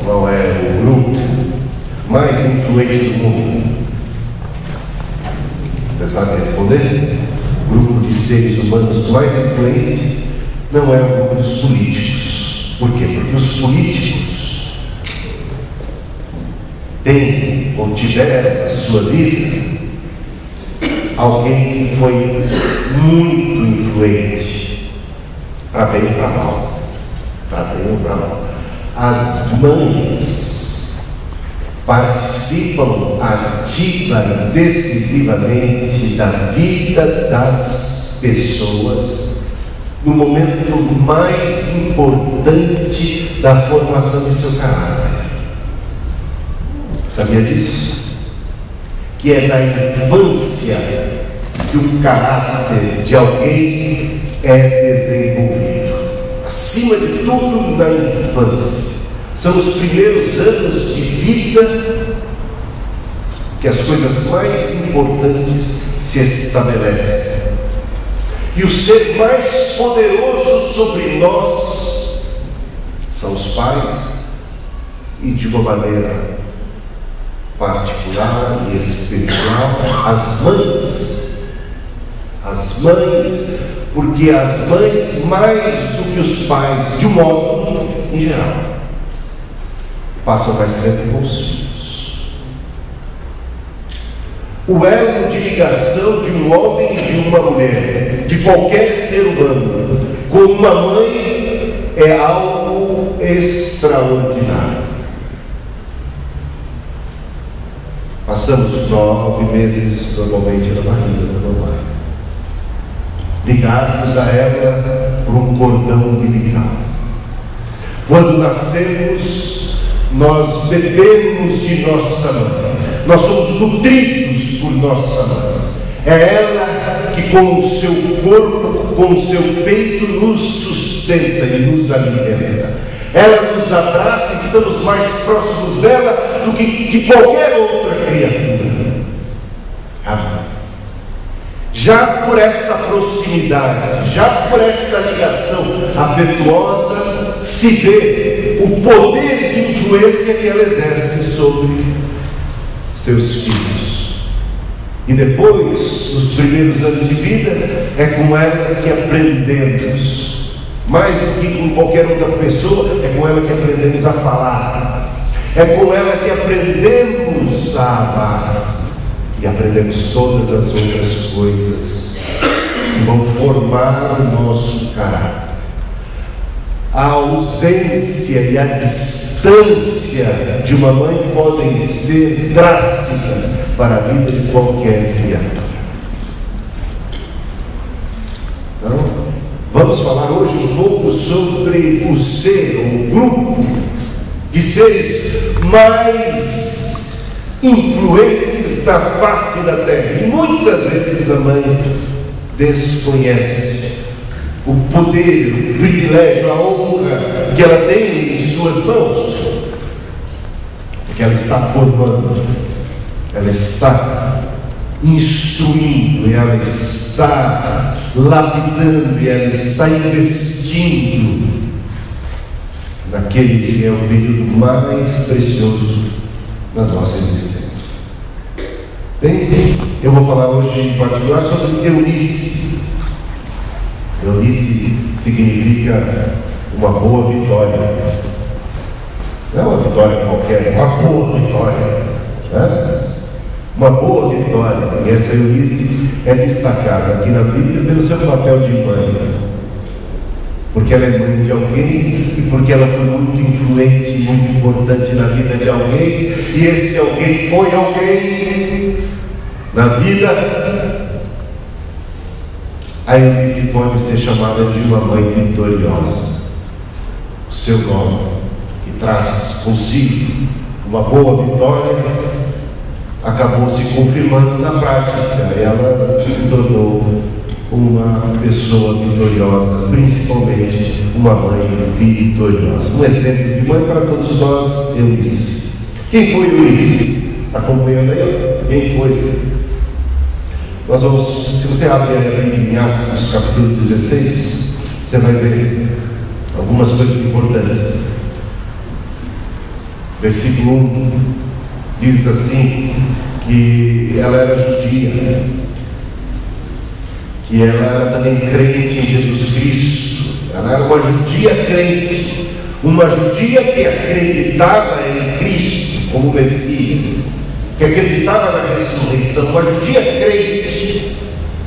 qual é o grupo mais influente do mundo? Você sabe responder? O grupo de seres humanos mais influente não é o grupo dos políticos. Por quê? Porque os políticos têm ou tiveram na sua vida alguém que foi muito influente, para bem e para mal. Para bem ou para mal. As mães participam ativa e decisivamente da vida das pessoas no momento mais importante da formação de seu caráter. Sabia disso? Que é na infância que o caráter de alguém é desenvolvido. Acima de tudo, na infância. São os primeiros anos de vida que as coisas mais importantes se estabelecem. E o ser mais poderoso sobre nós são os pais, e de uma maneira particular e especial, as mães. As mães, porque as mães, mais do que os pais, de um modo em geral, passam mais tempo com os filhos. O elo de ligação de um homem e de uma mulher, de qualquer ser humano, com uma mãe é algo extraordinário. Passamos 9 meses normalmente na barriga da mamãe, ligados a ela por um cordão umbilical. Quando nascemos, nós bebemos de nossa mãe, nós somos nutridos por nossa mãe. É ela que com o seu corpo, com o seu peito, nos sustenta e nos alimenta. Ela nos abraça e estamos mais próximos dela do que de qualquer outra criatura. Amém. Já por essa proximidade, já por essa ligação afetuosa, se vê o poder de influência que ela exerce sobre seus filhos. E depois, nos primeiros anos de vida, é com ela que aprendemos. Mais do que com qualquer outra pessoa, é com ela que aprendemos a falar. É com ela que aprendemos a amar. E aprendemos todas as outras coisas que vão formar o nosso caráter. A ausência e a distância de uma mãe podem ser drásticas para a vida de qualquer criatura. Então, vamos falar hoje um pouco sobre o ser, o grupo de seres mais influentes da face da terra. E muitas vezes a mãe desconhece o poder, o privilégio, a honra que ela tem em suas mãos, porque ela está formando, ela está instruindo, ela está lapidando, e ela está investindo naquele que é o período mais precioso da nossa existência. Bem, eu vou falar hoje em particular sobre Eunice. Eunice significa uma boa vitória. Não é uma vitória qualquer, é uma boa vitória, né? Uma boa vitória. E essa Eunice é destacada aqui na Bíblia pelo seu papel de mãe, porque ela é mãe de alguém e porque ela foi muito influente, muito importante na vida de alguém, e esse alguém foi alguém na vida. A Eunice pode ser chamada de uma mãe vitoriosa. O seu nome, que traz consigo uma boa vitória, acabou se confirmando na prática. Ela se tornou uma pessoa vitoriosa, principalmente uma mãe vitoriosa. Um exemplo de mãe para todos nós, Eunice. Quem foi Eunice? Acompanhando aí? Quem foi? Nós vamos, se você abrir a Bíblia em Atos capítulo 16, você vai ver algumas coisas importantes. Versículo 1 diz assim, que ela era judia, que ela era também crente em Jesus Cristo. Ela era uma judia crente, uma judia que acreditava em Cristo como Messias, que acreditava na ressurreição, uma judia crente,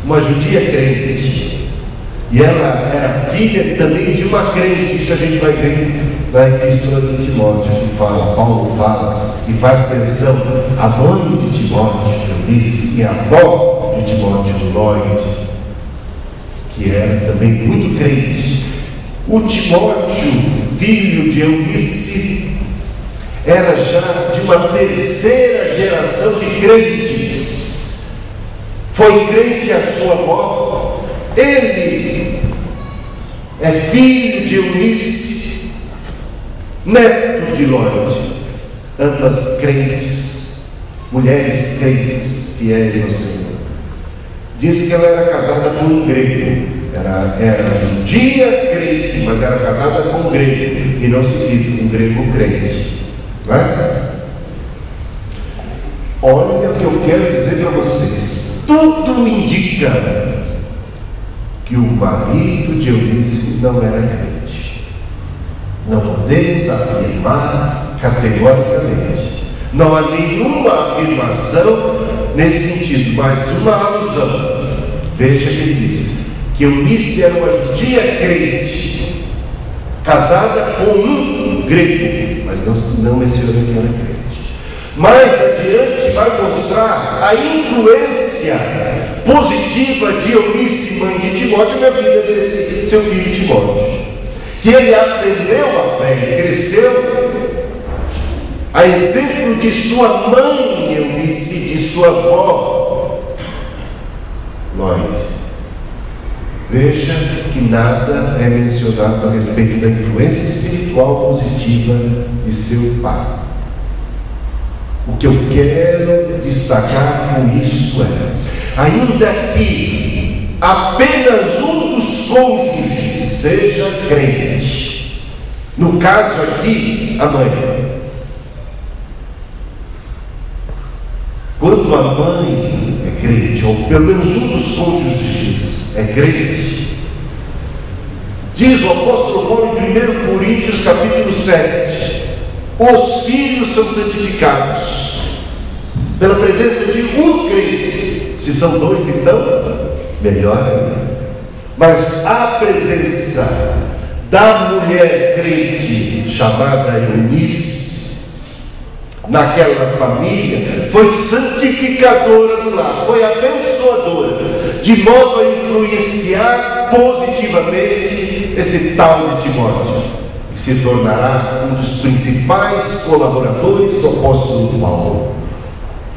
uma judia crente. E ela era filha também de uma crente. Isso a gente vai ver na epístola de Timóteo, que Paulo fala, e faz menção à mãe de Timóteo, Eunice, e a avó de Timóteo, Lloyd, que era também muito crente. O Timóteo, filho de Eunice, era já de uma terceira geração de crentes. Foi crente a sua avó. Ele é filho de Eunice, neto de Lloyd, ambas crentes, mulheres crentes, fiéis ao Senhor. Diz que ela era casada com um grego, era judia crente, mas era casada com um grego, e não se diz um grego crente, não é? Olha o que eu quero dizer para vocês, tudo indica que o marido de Eunice não era crente. Não podemos afirmar categoricamente. Não há nenhuma afirmação nesse sentido, mas uma alusão. Veja que ele diz que Eunice era uma judia crente, casada com um grego, mas não menciona que era crente. Mais adiante vai mostrar a influência positiva de Eunice, mãe de Timóteo, na vida desse seu filho Timóteo, que ele aprendeu a fé e cresceu a exemplo de sua mãe Eunice e de sua avó Lloyd. Veja que nada é mencionado a respeito da influência espiritual positiva de seu pai. O que eu quero destacar com isso é, ainda que apenas um dos cônjuges seja crente, no caso aqui, a mãe, quando a mãe é crente, ou pelo menos um dos cônjuges é crente, diz o apóstolo Paulo em 1 Coríntios capítulo 7, os filhos são santificados pela presença de um crente. Se são dois, então, melhor ainda. Mas a presença da mulher crente, chamada Eunice, naquela família, foi santificadora do lar, foi abençoadora, de modo a influenciar positivamente esse tal de Timóteo, que se tornará um dos principais colaboradores do apóstolo Paulo,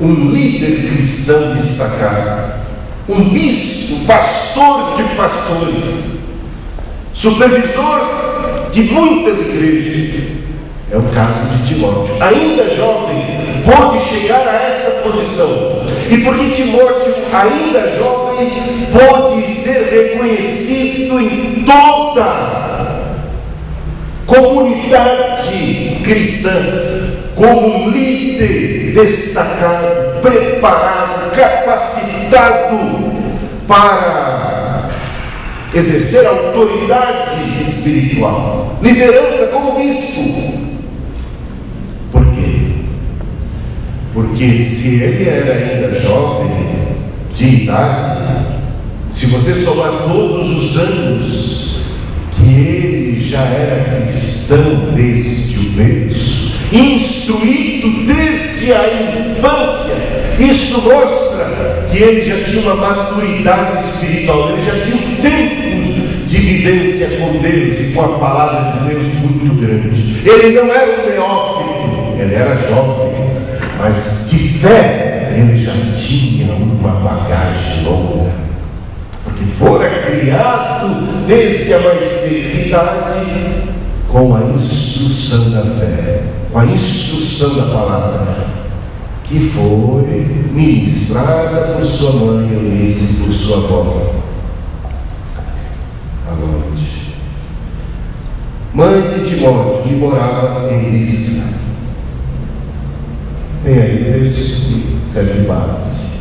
um líder cristão destacado, um bispo, pastor de pastores, supervisor de muitas igrejas. É o caso de Timóteo, ainda jovem, pôde chegar a essa posição, e porque Timóteo, ainda jovem, pôde ser reconhecido em toda a comunidade cristã como um líder destacado, preparado, capacitado para exercer autoridade espiritual, liderança como bispo. Por quê? Porque se ele era ainda jovem, de idade, se você somar todos os anos que ele já era cristão desde o berço, instruído desde a infância, isso mostra que ele já tinha uma maturidade espiritual, ele já tinha um tempo de vivência com Deus e com a palavra de Deus muito grande. Ele não era um neófito, ele era jovem, mas de fé ele já tinha uma bagagem longa, porque fora criado desde a mais tenra idade com a instrução da fé, com a instrução da palavra, que foi ministrada por sua mãe Eunice e por sua avó Lloyd, mãe de Timóteo, que morava em Listra. Tem aí o texto que serve de base.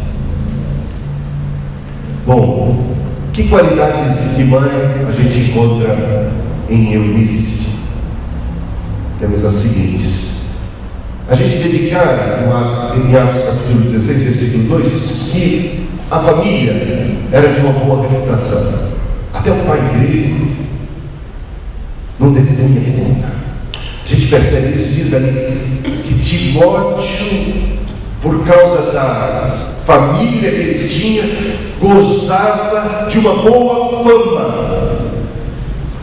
Bom, que qualidades de mãe a gente encontra em Eunice? Temos as seguintes. A gente dedicar em Atos capítulo 16, versículo 2, que a família era de uma boa reputação. Até o pai grego não depunha conta. A gente percebe isso, diz ali que Timóteo, por causa da família que ele tinha, gozava de uma boa fama.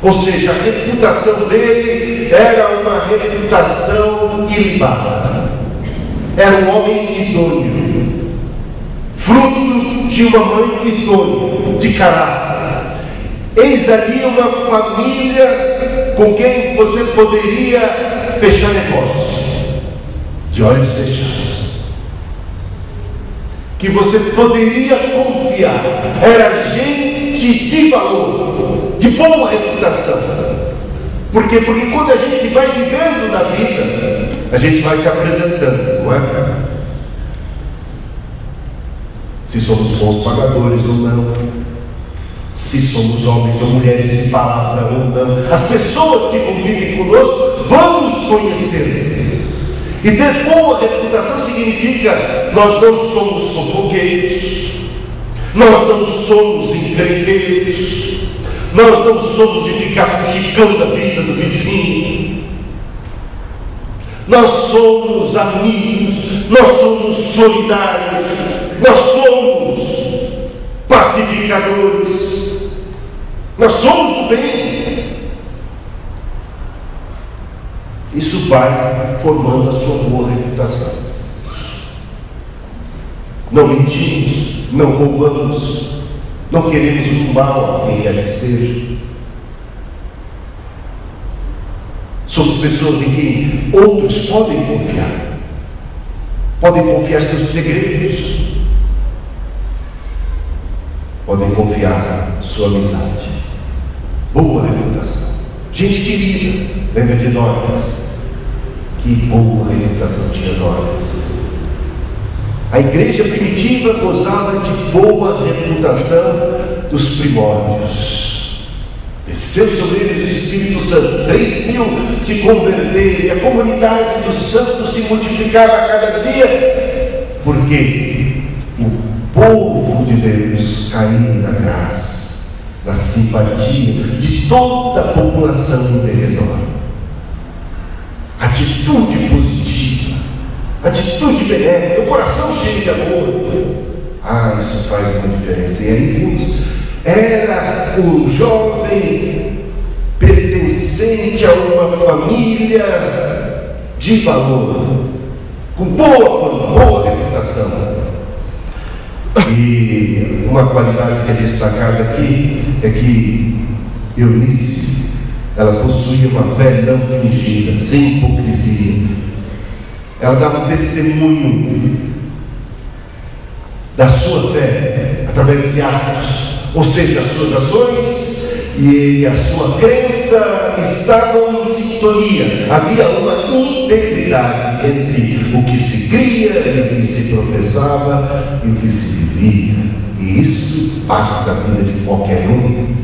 Ou seja, a reputação dele era uma reputação ilibada. Era um homem idôneo, fruto de uma mãe idônea, de caráter. Eis ali uma família com quem você poderia fechar negócio, de olhos fechados, que você poderia confiar. Era gente de valor, de boa reputação. Por quê? Porque quando a gente vai vivendo na vida, a gente vai se apresentando, não é? Se somos bons pagadores ou não, se somos homens ou mulheres de palavra ou não, as pessoas que convivem conosco vão nos conhecer. E ter boa reputação significa: nós não somos fofoqueiros, nós não somos encrenqueiros, nós não somos de ficar fuxicando a vida do vizinho, nós somos amigos, nós somos solidários, nós somos pacificadores, nós somos do bem. Isso vai formando a sua boa reputação. Não mentimos, não roubamos, não queremos o mal a quem quer que seja. Somos pessoas em quem outros podem confiar seus segredos, podem confiar sua amizade. Boa reputação. Gente querida, lembra de Dorcas? Que boa reputação tinha Dorcas. A igreja primitiva gozava de boa reputação dos primórdios. Desceu sobre eles o Espírito Santo. 3.000 se converteram e a comunidade dos santos se multiplicava a cada dia. Porque o povo de Deus caía na graça, na simpatia de toda a população em derredor. Atitude positiva, atitude benéfica, o coração cheio de amor. Isso faz uma diferença. E aí vimos, era um jovem pertencente a uma família de valor, com boa reputação. E uma qualidade que é destacada aqui é que Eunice, ela possuía uma fé não fingida, sem hipocrisia. Ela dava um testemunho da sua fé através de atos, ou seja, as suas ações e a sua crença estavam em sintonia. Havia uma integridade entre o que se cria e o que se professava e o que se vivia. E isso impacta a vida de qualquer um,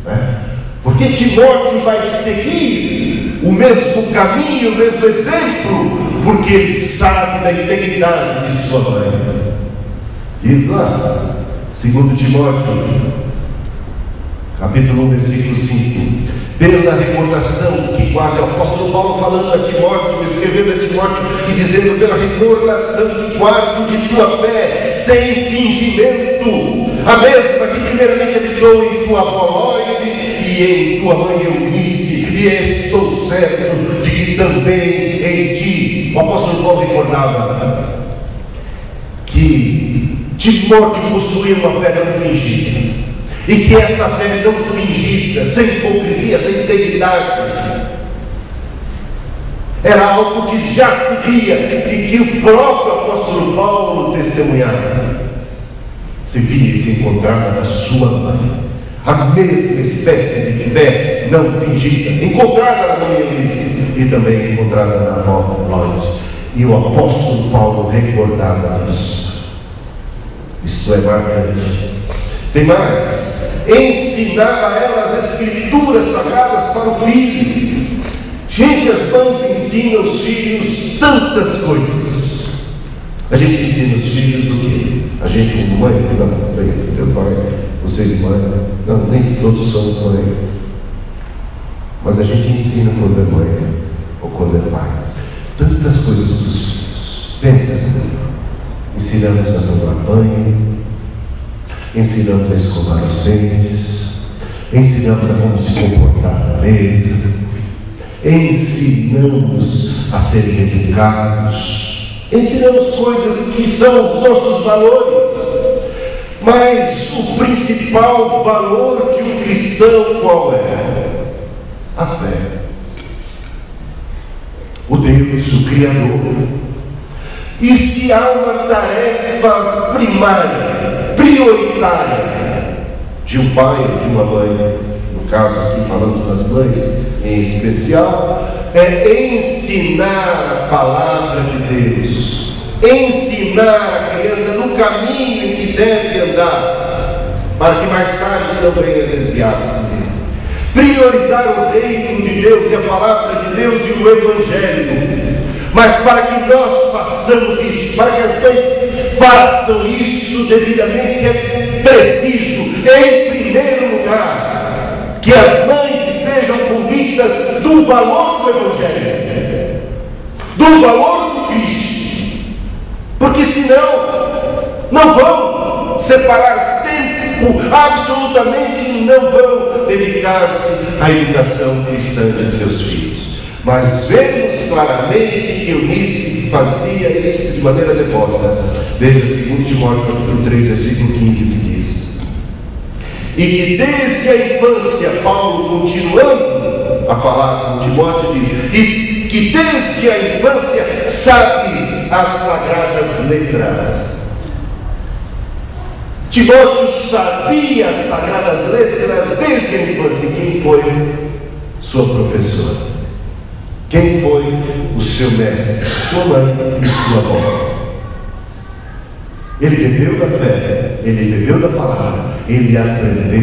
né? Porque Timóteo vai seguir o mesmo caminho, o mesmo exemplo, porque ele sabe da integridade de sua mãe. Diz lá, 2 Timóteo, capítulo 1, versículo 5. Pela recordação que guarda, o apóstolo Paulo falando a Timóteo, escrevendo a Timóteo e dizendo: pela recordação que guardo de tua fé, sem fingimento, a mesma que primeiramente habitou em tua avó Loide e em tua mãe Eunice, e estou certo de que também em ti. O apóstolo Paulo recordava que Timóteo possuía uma fé não fingida, e que essa fé não fingida, sem hipocrisia, sem integridade, era algo que já se via e que o próprio apóstolo Paulo testemunhava. Se via e se encontrava na sua mãe a mesma espécie de fé não fingida, encontrada na mãe Eunice e também encontrada na avó Loide. E o apóstolo Paulo recordava disso. Isso é marcante. Tem mais: ensinava a ela as escrituras sagradas para o filho. Gente, as mães ensinam os filhos tantas coisas. A gente ensina os filhos do quê? A gente como mãe, não, meu pai, vocês mãe, não, nem todos somos mãe. Mas a gente ensina quando é mãe ou quando é pai tantas coisas para os filhos. Pensa, ensinamos a tomar banho, ensinamos a escovar os dentes, ensinamos a como se comportar na mesa, ensinamos a serem educados, ensinamos coisas que são os nossos valores. Mas o principal valor de um cristão qual é? A fé. O Deus, o Criador. E se há uma tarefa primária, prioritária, de um pai ou de uma mãe, no caso aqui falamos das mães em especial, é ensinar a palavra de Deus, ensinar a criança no caminho em que deve andar, para que mais tarde não venha desviar-se dele. Priorizar o reino de Deus e a palavra de Deus e o Evangelho. Mas para que nós façamos isso, para que as mães façam isso devidamente, é preciso, em primeiro lugar, que as mães sejam convictas do valor do Evangelho, do valor do Cristo, porque senão não vão separar tempo, absolutamente não vão dedicar-se à educação cristã de seus filhos. Mas vemos claramente que Eunice fazia isso de maneira devota. Veja 2 Timóteo capítulo 3, versículo 15, que diz: e que desde a infância, Paulo continuando a falar com Timóteo diz, e que desde a infância sabes as sagradas letras. Timóteo sabia as sagradas letras desde a infância. Quem foi sua professora? Quem foi o seu mestre? Sua mãe e sua avó. Ele bebeu da fé, ele bebeu da palavra, ele aprendeu,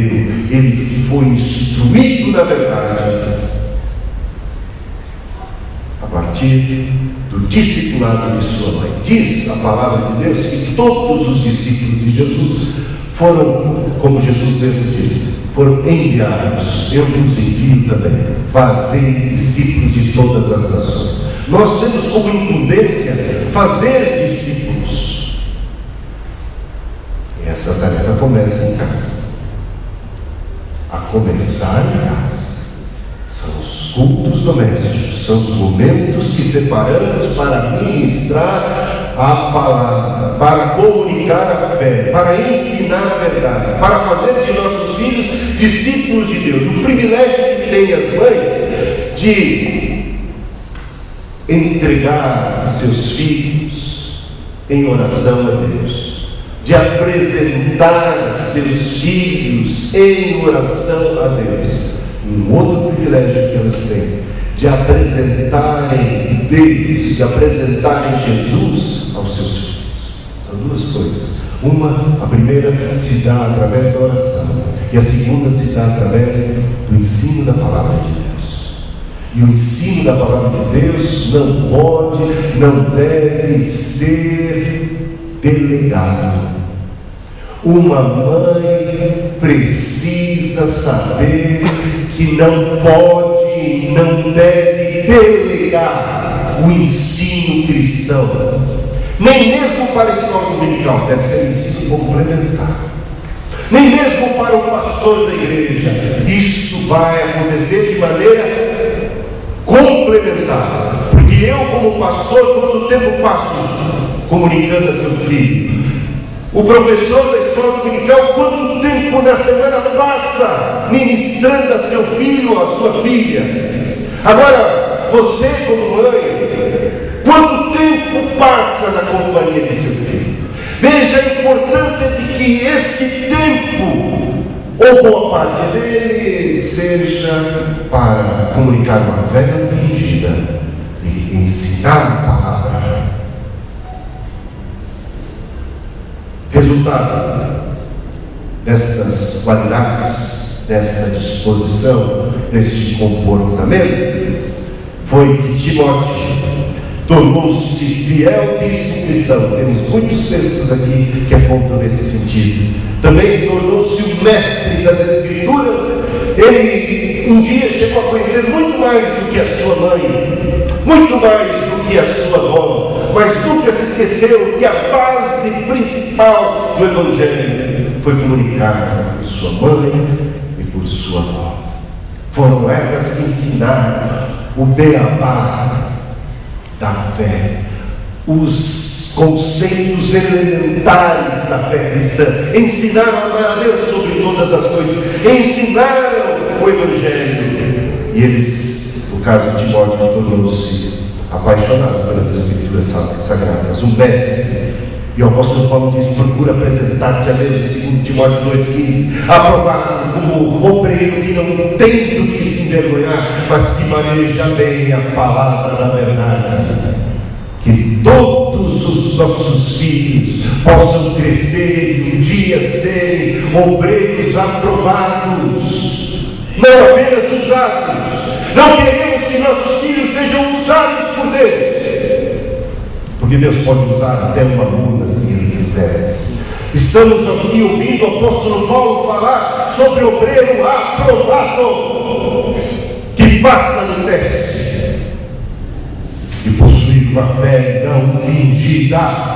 ele foi instruído na verdade a partir do discipulado de sua mãe. Diz a palavra de Deus que todos os discípulos de Jesus foram, como Jesus mesmo disse, foram enviados. Eu vos envio também, fazei discípulos de todas as nações. Nós temos como incumbência fazer discípulos. E essa tarefa começa em casa. A começar em casa. São os cultos domésticos, são os momentos que separamos para ministrar a palavra, para comunicar a fé, para ensinar a verdade, para fazer de nossos filhos discípulos de Deus. O privilégio que tem as mães de entregar seus filhos em oração a Deus, de apresentar seus filhos em oração a Deus. Um outro privilégio que elas têm, de apresentarem Deus, de apresentarem Jesus aos seus filhos. São duas coisas. Uma, a primeira se dá através da oração, e a segunda se dá através do ensino da palavra de Deus. E o ensino da palavra de Deus não pode, não deve ser delegado. Uma mãe precisa saber que não pode e não deve delegar o ensino cristão, nem mesmo para a escola dominical, deve ser um ensino complementar, nem mesmo para o pastor da igreja. Isto vai acontecer de maneira complementar, porque eu, como pastor, quanto tempo passo comunicando a seu filho? O professor da escola dominical, quanto tempo na semana passa ministrando a seu filho ou a sua filha? Agora, você como mãe, quanto tempo passa na companhia de seu filho? Veja a importância de que esse tempo, ou boa parte dele, seja para comunicar uma fé não fingida e ensinar a palavra Resultado destas qualidades, dessa disposição, deste comportamento, foi que Timóteo tornou-se fiel bispo cristão. Temos muitos textos aqui que apontam nesse sentido. Também tornou-se o mestre das Escrituras. Ele um dia chegou a conhecer muito mais do que a sua mãe, muito mais do que a sua avó, mas nunca se esqueceu que a base principal do Evangelho foi comunicada por sua mãe e por sua avó. Foram elas que ensinaram o beabá da fé, os conceitos elementares da fé cristã, ensinaram a amar a Deus sobre todas as coisas, ensinaram o Evangelho, e eles, no caso de Timóteo, tornou-se apaixonado pelas Escrituras Sagradas, um mestre. E o apóstolo Paulo diz: procura apresentar-te a Deus, em 2 Timóteo 2,15, aprovado como obreiro que não tem do que se envergonhar, mas que maneja bem a palavra da verdade. Que todos os nossos filhos possam crescer e um dia serem obreiros aprovados, não apenas usados. Não queremos que nossos filhos sejam usados por Deus, porque Deus pode usar até uma mula se Ele quiser. Estamos aqui ouvindo o apóstolo Paulo falar sobre o obreiro aprovado, que passa no teste, e possui uma fé não fingida,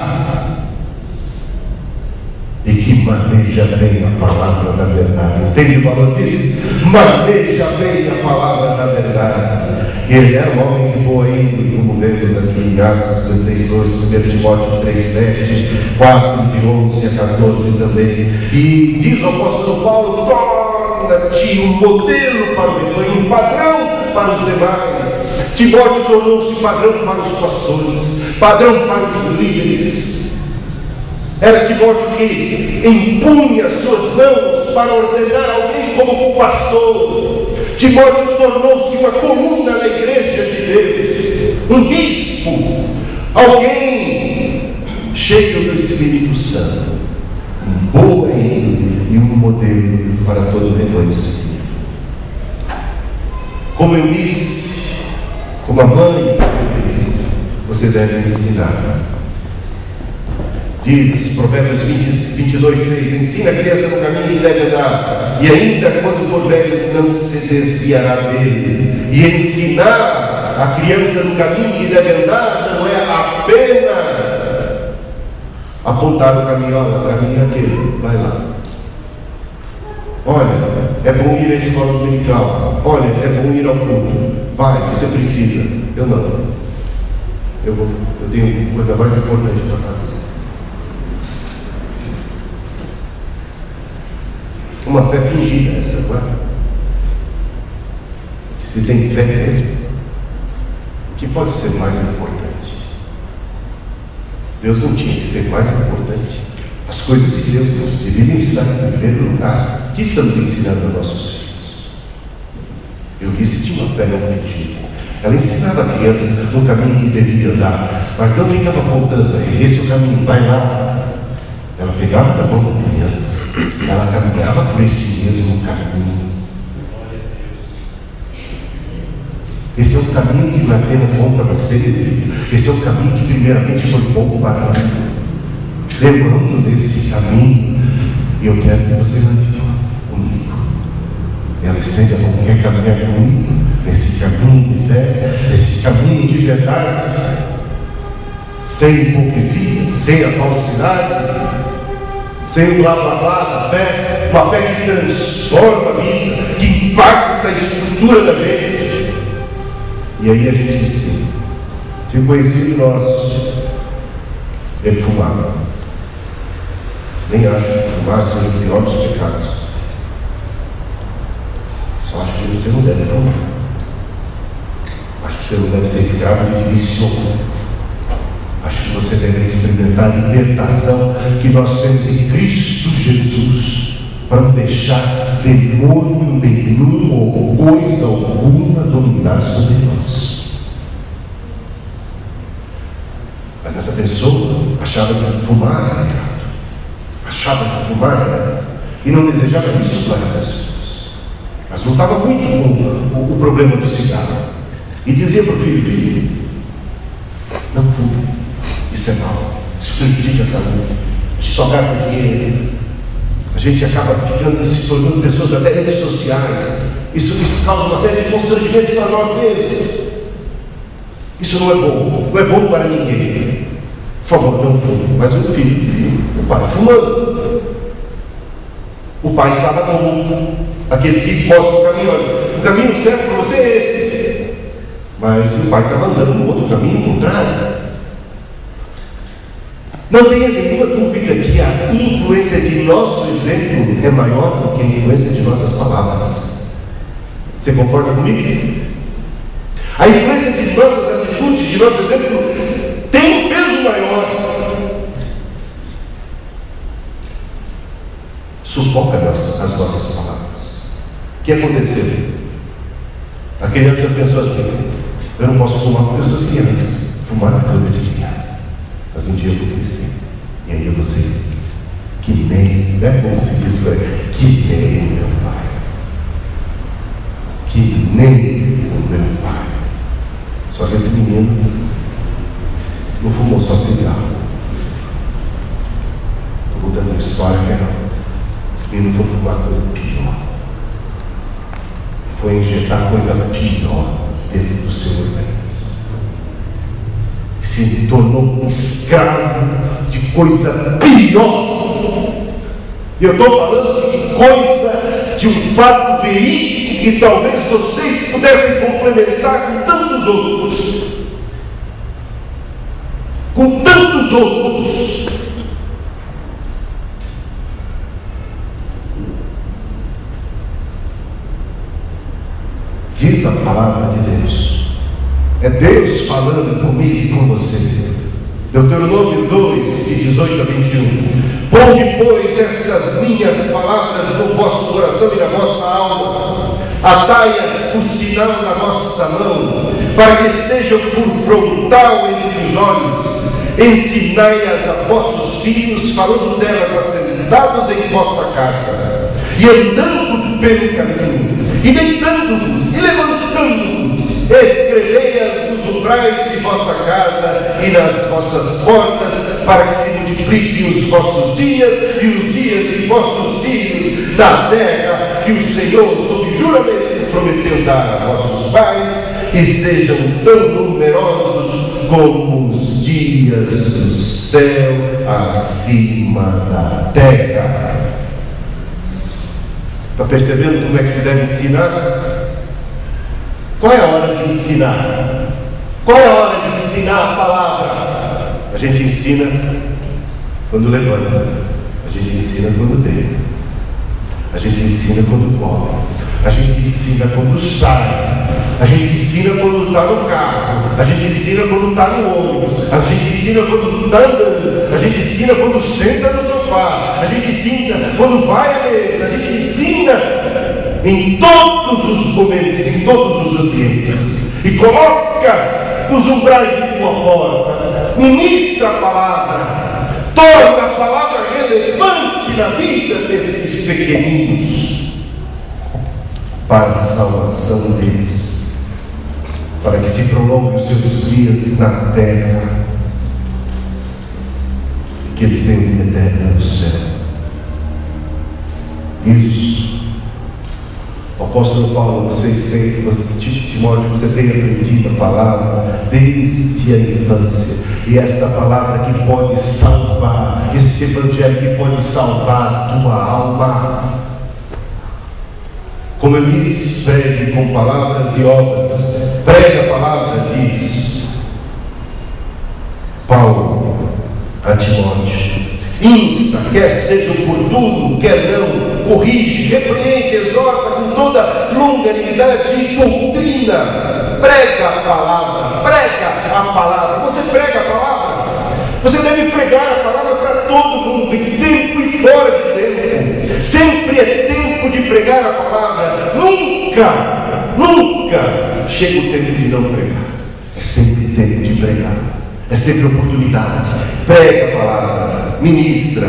e que maneja bem a palavra da verdade. Entende o valor disso? Maneja bem a palavra da verdade. Ele era um homem de boa índole, como vemos aqui em Atos 16:2, 1 Timóteo 3:7, 4, de 11 a 14 também. E diz o apóstolo Paulo: torna-te um modelo para o rebanho, um padrão para os demais. Timóteo tornou-se padrão para os pastores, padrão para os líderes. Era Timóteo que impunha suas mãos para ordenar alguém como pastor. Timóteo tornou-se uma coluna na igreja de Deus, um bispo, alguém cheio do Espírito Santo, um boa índole e um modelo para todo o rebanho seguir. Como eu disse, como a mãe disse, você deve ensinar. Diz Provérbios 22:6: ensina a criança no caminho que deve andar, e ainda quando for velho não se desviará dele. E ensinar a criança no caminho que deve andar não é apenas apontar o caminho. Olha, o caminho é aquele, vai lá. Olha, é bom ir à escola dominical. Olha, é bom ir ao culto. Vai, você precisa. Eu não. Eu tenho coisa mais importante para fazer. Uma fé fingida essa, não é? Que se tem fé mesmo, o que pode ser mais importante? Deus não tinha que ser mais importante. As coisas de Deus deveriam estar em primeiro lugar. O que estamos ensinando aos nossos filhos? Eu disse que tinha uma fé não fingida. Ela ensinava a criança no caminho que devia andar, mas não ficava apontando: esse é o caminho, vai lá. Ela pegava na mão da criança, ela caminhava por esse mesmo caminho. Esse é um caminho que não é apenas bom para você, filho. Esse é um caminho que primeiramente foi bom para mim. Lembrando desse caminho, e eu quero que você ande comigo. Ela estende a mão: quer caminhar comigo nesse caminho de fé, nesse caminho de verdade, sem hipocrisia, sem a falsidade, sem o blá blá blá da fé, uma fé que transforma a vida, que impacta a estrutura da gente. E aí a gente ensina. Se o conhecido nosso ele fumava, nem acho que fumar seja o pior dos pecados, só acho que você não deve fumar. Acho que você não deve ser escravo de vício. Acho que você deve experimentar a libertação que nós temos em Cristo Jesus, para não deixar demônio nenhum ou coisa alguma dominar sobre nós. Mas essa pessoa achava que fumar era pecado. achava que fumar e não desejava isso para as pessoas, mas lutava muito com o problema do cigarro e dizia para o filho: filho, não fume, isso é mal, isso prejudica a saúde, só gasta dinheiro, a gente acaba se tornando pessoas até redes sociais, isso causa uma série de constrangimentos para nós mesmos, isso não é bom para ninguém, por favor, não fume. Mas o filho, o pai fumando, o pai estava no aquele que mostra o caminho: olha, o caminho certo para você é esse, mas o pai estava andando no outro caminho contrário. Não tenha nenhuma dúvida que a influência de nosso exemplo é maior do que a influência de nossas palavras. Você concorda comigo? A influência de nossas atitudes, de nosso exemplo, tem um peso maior. Sufoca as nossas palavras. O que aconteceu? A criança pensou assim: eu não posso fumar porque eu sou criança. Fumar é coisa de criança. Mas um dia eu vou crescer. E aí eu vou ser que nem, não é como se diz isso, que nem o meu pai. Que nem o meu pai. Só que esse menino não fumou só cigarro. Estou contando uma história real. Esse menino foi fumar coisa pior. Foi injetar coisa pior dentro do seu organismo. Se tornou um escravo de coisa pior. E eu estou falando de coisa, de um fato verídico que talvez vocês pudessem complementar com tantos outros. Com tantos outros. Diz a palavra de Deus. É Deus falando comigo e com você. Deuteronômio 2, de 18 a 21. Ponde, pois, essas minhas palavras no vosso coração e na vossa alma, atai-as por sinal na vossa mão, para que estejam por frontal entre os olhos, ensinai-as a vossos filhos, falando delas assentados em vossa casa, e andando pelo caminho, e deitando-vos, e levantando-vos, escrevei-as nos umbrais de vossa casa e nas vossas portas, para que se multipliquem os vossos dias e os dias de vossos filhos na terra que o Senhor, sob juramento, prometeu dar a vossos pais, e sejam tão numerosos como os dias do céu acima da terra. Está percebendo como é que se deve ensinar? Qual é a hora de ensinar? Qual é a hora de ensinar a palavra? A gente ensina quando levanta, a gente ensina quando deita, a gente ensina quando corre, a gente ensina quando sai, a gente ensina quando está no carro, a gente ensina quando está no ônibus, a gente ensina quando está andando, a gente ensina quando senta no sofá, a gente ensina quando vai à mesa, a gente ensina em todos os momentos, em todos os ambientes, e coloca nos umbrais de tua porta, ministra a palavra, torna a palavra relevante na vida desses pequeninos, para a salvação deles, para que se prolongue os seus dias na terra, e que eles tenham vida eterna no céu. Isso. O apóstolo Paulo, Timóteo, você tem aprendido a palavra desde a infância, e esta palavra que pode salvar, esse evangelho que pode salvar a tua alma. Como eu disse, pregue com palavras e obras. Pregue a palavra, diz Paulo a Timóteo. Insta, quer seja oportuno, quer não, corrige, repreende, exorta com toda longanimidade e doutrina. Prega a palavra, prega a palavra. Você prega a palavra? Você deve pregar a palavra para todo mundo, em tempo e fora de tempo. Sempre é tempo de pregar a palavra. Nunca chega o tempo de não pregar. É sempre tempo de pregar. É sempre oportunidade. Prega a palavra, ministra.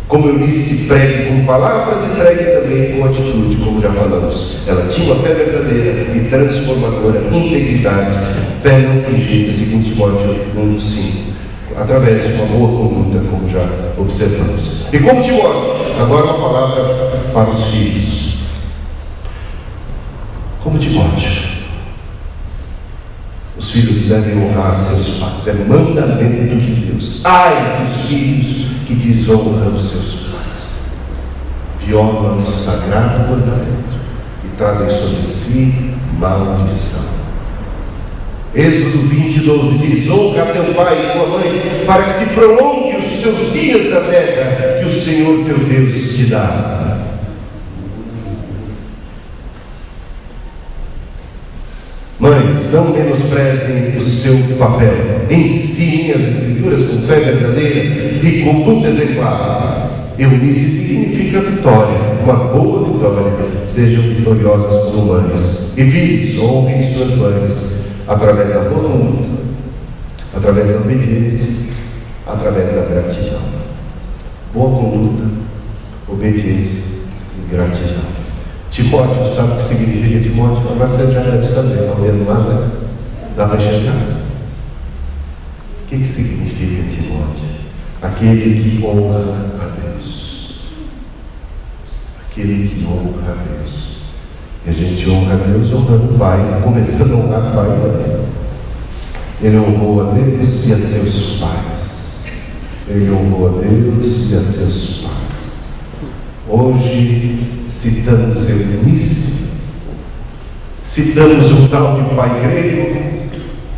Como eu disse, pregue com palavras e pregue também com atitude, como já falamos. Ela tinha uma fé verdadeira e transformadora, integridade, fé não fingida, segundo Timóteo 1:5, através de uma boa conduta, como já observamos. E como Timóteo, agora uma palavra para os filhos. Como Timóteo, os filhos devem honrar seus pais, é mandamento de Deus. Ai dos filhos que desonram os seus pais, violam o sagrado mandamento e trazem sobre si maldição. Êxodo 20:12 diz: honra teu pai e tua mãe, para que se prolongue os seus dias na terra que o Senhor teu Deus te dá. Mães, não menosprezem o seu papel. Ensinem as Escrituras com fé verdadeira e conduta exemplar. Eunice significa vitória, uma boa vitória. Sejam vitoriosas como mães. E filhos, honrem suas mães, através da boa conduta, através da obediência, através da gratidão. Boa conduta, obediência e gratidão. Timóteo, sabe o que significa Timóteo? Agora você já deve saber, não vendo nada, dá para enxergar. O que significa Timóteo? Aquele que honra a Deus. Aquele que honra a Deus. E a gente honra a Deus honrando o Pai, começando a honrar o Pai também. Ele honrou a Deus e a seus pais. Ele honrou a Deus e a seus pais. Hoje citamos Eunice, citamos o tal de pai grego,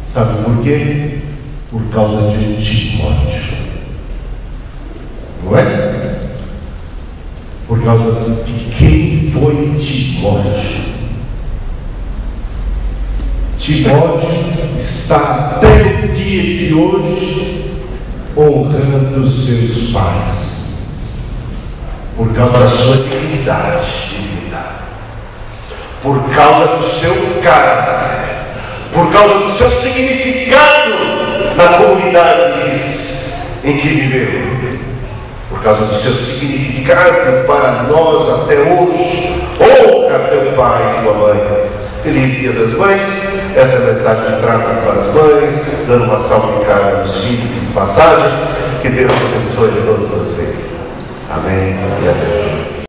sabe por quê? Por causa de Timóteo, não é? Por causa de quem foi Timóteo. Timóteo está até o dia de hoje honrando os seus pais, por causa da sua dignidade, por causa do seu caráter, por causa do seu significado na comunidade em que viveu, por causa do seu significado para nós até hoje. Honra teu pai e tua mãe. Feliz Dia das Mães. Essa é a mensagem que trago para as mães, dando uma salva de cara nos filhos de passagem. Que Deus abençoe a todos vocês. Amém e amém.